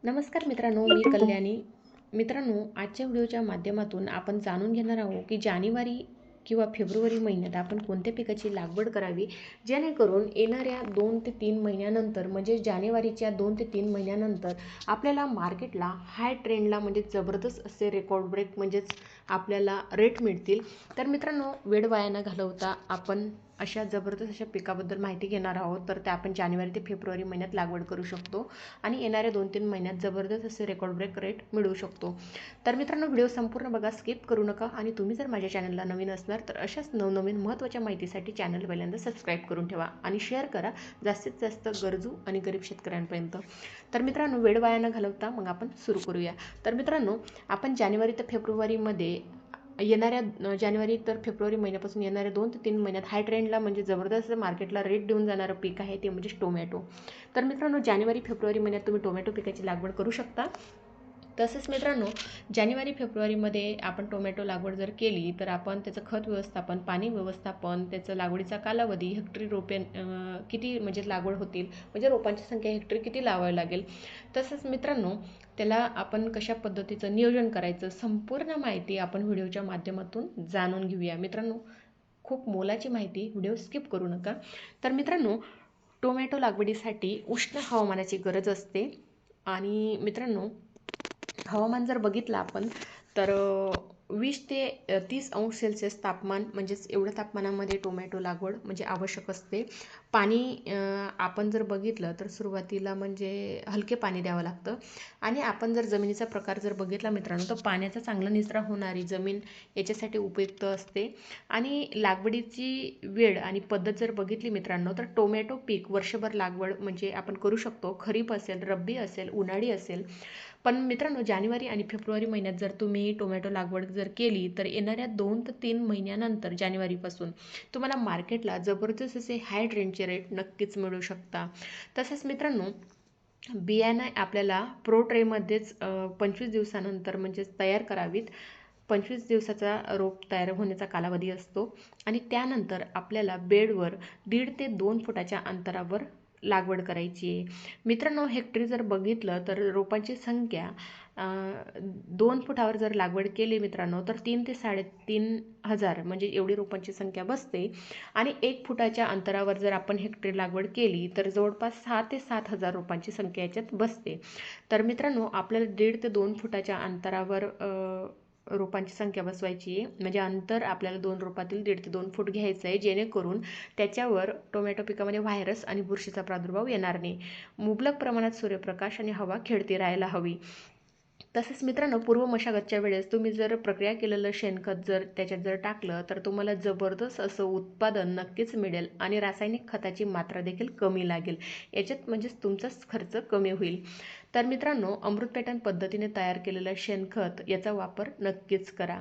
नमस्कार मित्रांनो, मी कल्याणी. मित्रांनो, आजच्या व्हिडिओच्या माध्यमातून आपण जाणून घेणार आहोत की जानेवारी किंवा फेब्रुवारी महिन्यात आपण कोणत्या पिकाची लागवड करावी, जेणेकरून येणाऱ्या 2 ते 3 महिन्यानंतर म्हणजे जानेवारीच्या 2 ते 3 महिन्यानंतर आपल्याला मार्केटला हाय ट्रेंडला म्हणजे जबरदस्त असे रेकॉर्ड ब्रेक म्हणजेच आपल्याला रेट मिळतील. तर मित्रांनो, वेळ वाया न घालवता आपण अशा जबरदस्त अशा पिकाबद्दल माहिती घेणार आहोत. तर ते आपण जानेवारी ते फेब्रुवारी महिन्यात लागवड करू शकतो आणि येणाऱ्या 2-3 महिन्यात जबरदस्त असे रेकॉर्ड ब्रेक रेट मिळवू शकतो. तर मित्रांनो, व्हिडिओ संपूर्ण बघा, स्किप करू नका. आणि तुम्ही जर माझ्या चॅनलला नवीन असणार तर अशाच नवनवीन महत्त्वाच्या माहितीसाठी चॅनल पहिल्यांदा सबस्क्राईब करून ठेवा आणि शेअर करा जास्तीत जास्त गरजू आणि गरीब शेतकऱ्यांपर्यंत. तर मित्रांनो, वेळ वाया न घालवता मग आपण सुरू करूया. तर मित्रांनो, आपण जानेवारी ते फेब्रुवारीमध्ये येणाऱ्या जानेवारी तर फेब्रुवारी महिन्यापासून येणाऱ्या 2 ते 3 महिन्यात हाय ट्रेंडला म्हणजे जबरदस्त मार्केटला रेट देऊन जाणारं पीक आहे ते म्हणजे टोमॅटो. तर मित्रांनो, जानेवारी फेब्रुवारी महिन्यात तुम्ही टोमॅटो पिकाची लागवड करू शकता. तसंच मित्रांनो, जानेवारी फेब्रुवारीमध्ये आपण टोमॅटो लागवड जर केली तर आपण त्याचं खत व्यवस्थापन, पाणी व्यवस्थापन, त्याचं लागवडीचा कालावधी, हेक्टरी रोपे किती म्हणजे लागवड होतील, म्हणजे रोपांची संख्या हेक्टरी किती लावावी लागेल, तसंच मित्रांनो त्याला आपण कशा पद्धतीचं नियोजन करायचं, संपूर्ण माहिती आपण व्हिडिओच्या माध्यमातून जाणून घेऊया. मित्रांनो, खूप मोलाची माहिती, व्हिडिओ स्किप करू नका. तर मित्रांनो, टोमॅटो लागवडीसाठी उष्ण हवामानाची गरज असते. आणि मित्रांनो, हवामान जर बघितलं आपण तर 20 ते 30 अंश सेल्सिअस तापमान म्हणजेच एवढ्या तापमानामध्ये टोमॅटो लागवड म्हणजे आवश्यक असते. पाणी आपण जर बघितलं तर सुरुवातीला म्हणजे हलके पाणी द्यावं लागतं. आणि आपण जर जमिनीचा प्रकार जर बघितला मित्रांनो, तर पाण्याचा चांगला निचरा होणारी जमीन याच्यासाठी उपयुक्त असते. आणि लागवडीची वेळ आणि पद्धत जर बघितली मित्रांनो, तर टोमॅटो पीक वर्षभर लागवड म्हणजे आपण करू शकतो. खरीप असेल, रब्बी असेल, उन्हाळी असेल. पण मित्रांनो, जानेवारी आणि फेब्रुवारी महिन्यात जर तुम्ही टोमॅटो लागवड जर केली तर येणाऱ्या 2 ते 3 महिन्यानंतर जानेवारीपासून तुम्हाला मार्केटला जबरदस्त असे हाय ट्रेंडचे रेट नक्कीच मिळू शकता. तसेच मित्रांनो, बियाणं आपल्याला प्रो ट्रेमध्येच 25 दिवसानंतर म्हणजेच तयार करावीत. 25 दिवसाचा रोप तयार होण्याचा कालावधी असतो. आणि त्यानंतर आपल्याला बेडवर 1.5 ते 2 फुटाच्या अंतरावर लागवड करायची आहे. मित्रांनो, हेक्टरी जर बघितलं तर रोपांची संख्या 2 फुटावर जर लागवड केली मित्रांनो, तर 3 ते 3,500 म्हणजे एवढी रोपांची संख्या बसते. आणि 1 फुटाच्या अंतरावर जर आपण हेक्टरी लागवड केली तर जवळपास 6 ते 7,000 रोपांची संख्या याच्यात बसते. तर मित्रांनो, आपल्याला 1.5 ते 2 फुटाच्या अंतरावर रोपांची संख्या बसवायची आहे. म्हणजे अंतर आपल्याला 2 रोपातील 1.5 ते 2 फूट घ्यायचं आहे, जेणेकरून त्याच्यावर टोमॅटो पिकामध्ये व्हायरस आणि बुरशीचा प्रादुर्भाव येणार नाही. मुबलक प्रमाणात सूर्यप्रकाश आणि हवा खेळती राहायला हवी. तसेच मित्रांनो, पूर्व मशागतच्या वेळेस तुम्ही जर प्रक्रिया केलेलं शेणखत जर त्याच्यात जर टाकलं तर तुम्हाला जबरदस्त असं उत्पादन नक्कीच मिळेल आणि रासायनिक खताची मात्रा देखील कमी लागेल. याच्यात म्हणजेच तुमचाच खर्च कमी होईल. तर मित्रांनो, अमृत पॅटर्न पद्धतीने तयार केलेलं शेणखत याचा वापर नक्कीच करा.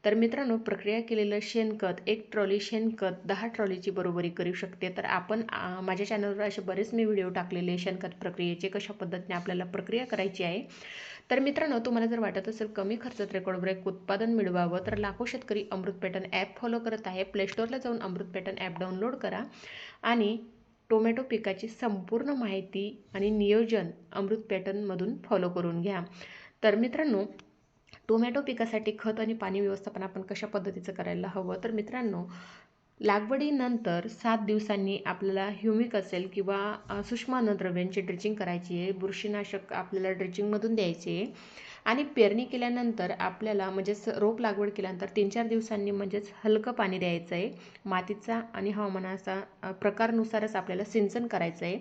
तर मित्रांनो, प्रक्रिया केलेलं शेणखत 1 ट्रॉली शेणखत 10 ट्रॉलीची बरोबरी करू शकते. तर आपण माझ्या चॅनलवर असे बरेच मी व्हिडिओ टाकलेले शेणखत प्रक्रियेचे, कशा पद्धतीने आपल्याला प्रक्रिया करायची आहे. तर मित्रांनो, तुम्हाला जर वाटत असेल कमी खर्चात रेकॉर्ड ब्रेक उत्पादन मिळवावं तर लाखो शेतकरी अमृत पॅटर्न ॲप फॉलो करत आहे. प्लेस्टोरला जाऊन अमृत पॅटर्न ॲप डाउनलोड करा आणि टोमॅटो पिकाची संपूर्ण माहिती आणि नियोजन अमृत पॅटर्नमधून फॉलो करून घ्या. तर मित्रांनो, टोमॅटो पिकासाठी खत आणि पाणी व्यवस्थापन आपण कशा पद्धतीचं करायला हवं. तर मित्रांनो, लागवडीनंतर 7 दिवसांनी आपल्याला ह्युमिक असेल किंवा सूक्ष्म अन्नद्रव्यांची ड्रिचिंग करायची आहे. बुरशीनाशक आपल्याला ड्रिचिंगमधून द्यायचे आहे. आणि पेरणी केल्यानंतर आपल्याला म्हणजेच रोप लागवड केल्यानंतर 3-4 दिवसांनी म्हणजेच हलकं पाणी द्यायचं आहे. मातीचा आणि हवामानाचा प्रकारनुसारच आपल्याला सिंचन करायचं आहे.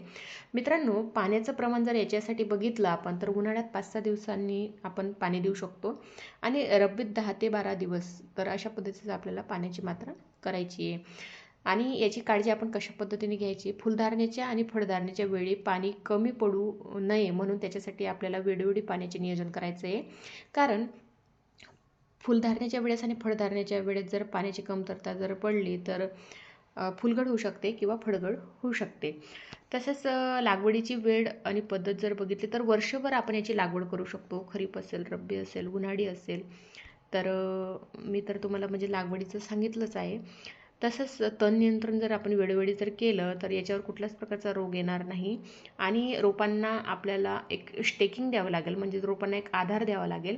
मित्रांनो, पाण्याचं प्रमाण जर याच्यासाठी बघितलं आपण तर उन्हाळ्यात 5-6 दिवसांनी आपण पाणी देऊ शकतो आणि रब्बीत 10 ते 12 दिवस. तर अशा पद्धतीचं आपल्याला पाण्याची मात्रा करायची आहे. आणि याची काळजी आपण कशा पद्धतीने घ्यायची, फुलधारणेच्या आणि फळधारणेच्या वेळी पाणी कमी पडू नये म्हणून त्याच्यासाठी आपल्याला वेळोवेळी पाण्याचे नियोजन करायचं आहे. कारण फुलधारणेच्या वेळेस आणि फळधारणेच्या वेळेस जर पाण्याची कमतरता जर पडली तर फुलगळ होऊ शकते किंवा फळगळ होऊ शकते. तसंच लागवडीची वेळ आणि पद्धत जर बघितली तर वर्षभर आपण याची लागवड करू शकतो. खरीप असेल, रब्बी असेल, उन्हाळी असेल. तर मी तर तुम्हाला म्हणजे लागवडीचं सांगितलंच आहे. तसंच तण नियंत्रण जर आपण वेळोवेळी जर केलं तर याच्यावर कुठल्याच प्रकारचा रोग येणार नाही आणि रोपांना आपल्याला एक स्टेकिंग द्यावं लागेल, म्हणजे रोपांना एक आधार द्यावा लागेल,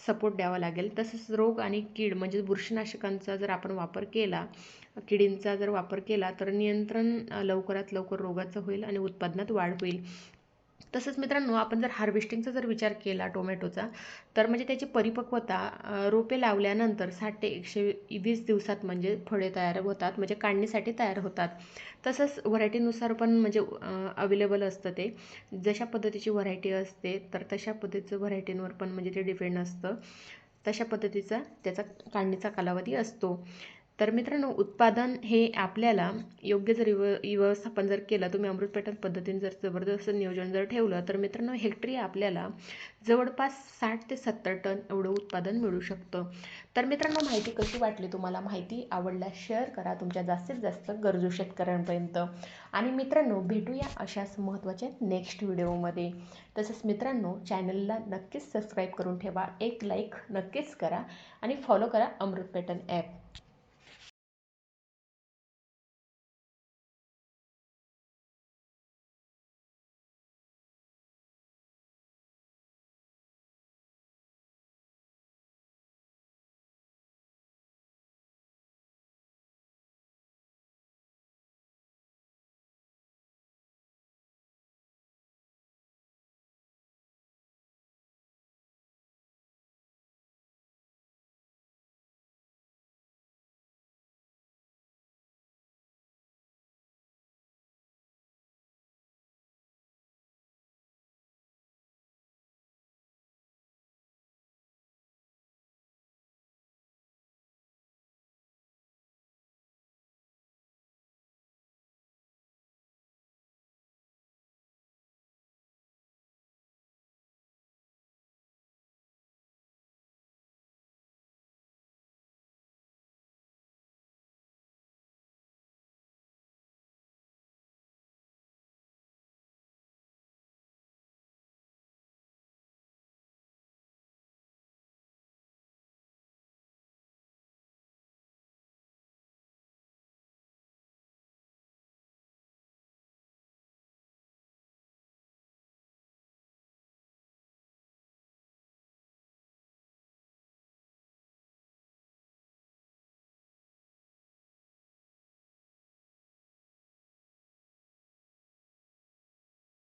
सपोर्ट द्यावा लागेल. तसंच रोग आणि कीड म्हणजे बुरशीनाशकांचा जर आपण वापर केला, किडींचा जर वापर केला तर नियंत्रण लवकरात लवकर रोगाचं होईल आणि उत्पादनात वाढ होईल. तसंच मित्रांनो, आपण जर हार्वेस्टिंगचा जर विचार केला टोमॅटोचा, तर म्हणजे त्याची परिपक्वता रोपे लावल्यानंतर 60 ते 120 दिवसात म्हणजे फळे तयार होतात, म्हणजे काढणीसाठी तयार होतात. तसंच व्हरायटीनुसार पण म्हणजे अवेलेबल असतं ते, जशा पद्धतीची व्हरायटी असते तर तशा पद्धतीचं व्हरायटींवर पण म्हणजे ते डिपेंड असतं, तशा पद्धतीचा त्याचा काढणीचा कालावधी असतो. तर मित्रांनो, उत्पादन हे आपल्याला योग्य जर व्यवस्थापन जर केलं, तुम्ही अमृत पॅटर्न पद्धतीने जर जबरदस्त नियोजन जर ठेवलं तर मित्रांनो, हेक्टरी आपल्याला जवळपास 60 ते 70 टन एवढं उत्पादन मिळू शकतं. तर मित्रांनो, माहिती कशी वाटली तुम्हाला? माहिती आवडल्यास शेअर करा तुमच्या जास्तीत जास्त गरजू शेतकऱ्यांपर्यंत. आणि मित्रांनो, भेटूया अशाच महत्त्वाच्या नेक्स्ट व्हिडिओमध्ये. तसंच मित्रांनो, चॅनलला नक्कीच सबस्क्राईब करून ठेवा, एक लाईक नक्कीच करा आणि फॉलो करा अमृत पॅटर्न ॲप.